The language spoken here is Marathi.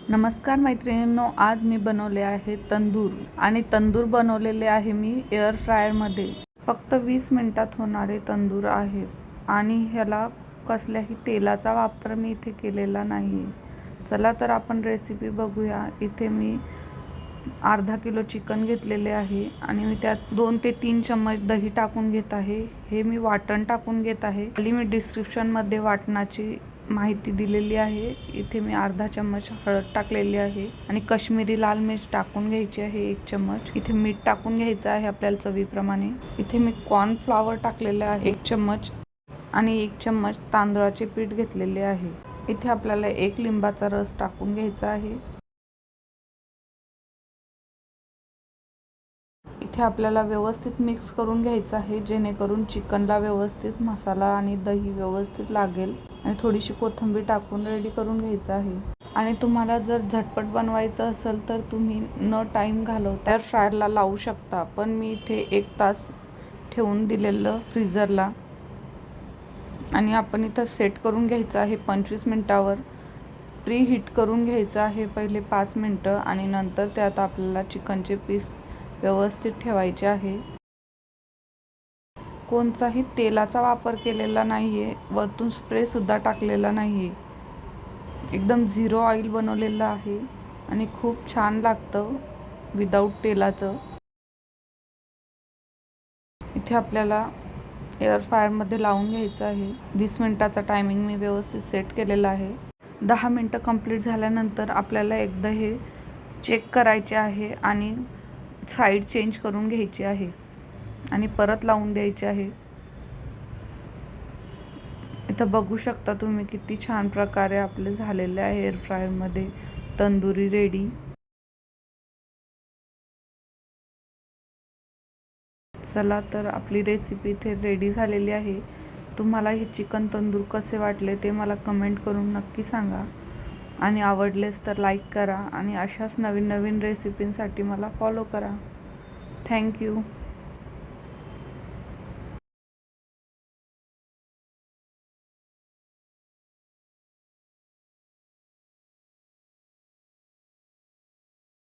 नमस्कार मैत्रिणींनो, आज मी बनवले आहे तंदूर आणि तंदूर बनवलेले आहे मी एअर फ्रायरमध्ये। फक्त 20 मिनिटात होणारे तंदूर आहेत आणि ह्याला कसल्याही तेलाचा वापर मी इथे केलेला नाही। चला तर आपण रेसिपी बघूया। इथे मी अर्धा किलो चिकन घेतलेले आहे आणि मी त्यात 2 ते 3 चम्मच दही टाकून घेत आहे। हे मी वाटण टाकून घेत आहे। खाली मी डिस्क्रिप्शनमध्ये वाटणाची माहिती दिलेली आहे। इथे मी अर्धा चम्मच हळद टाकलेली आहे आणि काश्मीरी लाल मिर्च टाकून घ्यायची आहे 1 चम्मच। इथे मीठ टाकून घ्यायचं आहे आपल्याला चवीप्रमाणे। इथे मी कॉर्न फ्लावर टाकलेले आहे 1 चम्मच आणि 1 चम्मच तांदळाचे पीठ घेतलेले आहे। इथे आपल्याला 1 लिंबाचा रस टाकून घ्यायचा आहे। इथे आपल्याला व्यवस्थित मिक्स करून घ्यायचं आहे, जेणेकरून चिकनला व्यवस्थित मसाला आणि दही व्यवस्थित लागेल आणि थोडीशी कोथिंबीर टाकून रेडी करून घ्यायचं आहे। आणि तुम्हाला जर झटपट बनवायचं असेल तर तुम्ही न टाइम घालवता एअर फ्रायरला लावू शकता, पण मी इथे 1 तास ठेवून दिलेलं फ्रीजरला आणि आपण इथं सेट करून घ्यायचं आहे 25 मिनिटावर। प्री हीट करून घ्यायचं आहे पहिले 5 मिनिटं आणि नंतर त्यात आपल्याला चिकनचे पीस व्यवस्थित ठेवायचे आहे। कोणताही तेलाचा वापर केलेला नाहीये, वरतून स्प्रे सुद्धा टाकलेला नाहीये। एकदम 0 ऑइल बनवलेलं आहे आणि खूप छान लागतं विदाऊट तेलाचं। इथे आपल्याला एअर फ्रायरमध्ये लावून घ्यायचं आहे। 20 मिनिटाचा टायमिंग मी व्यवस्थित सेट केलेला आहे। 10 मिनिटं कंप्लीट झाल्यानंतर आपल्याला एकदा हे चेक करायचे आहे आणि साईड चेंज करून घ्यायची आहे आणि परत लावून द्यायचे आहे। इथं बघू शकता तुम्ही किती छान प्रकारे आपले झालेले आहे एअर फ्रायरमध्ये तंदुरी रेडी। चला तर आपली रेसिपी इथे रेडी झालेली आहे। तुम्हाला हे चिकन तंदूर कसे वाटले ते मला कमेंट करून नक्की सांगा आणि आवडलेस तर लाईक करा आणि अशाच नवीन नवीन रेसिपींसाठी मला फॉलो करा। थँक्यू।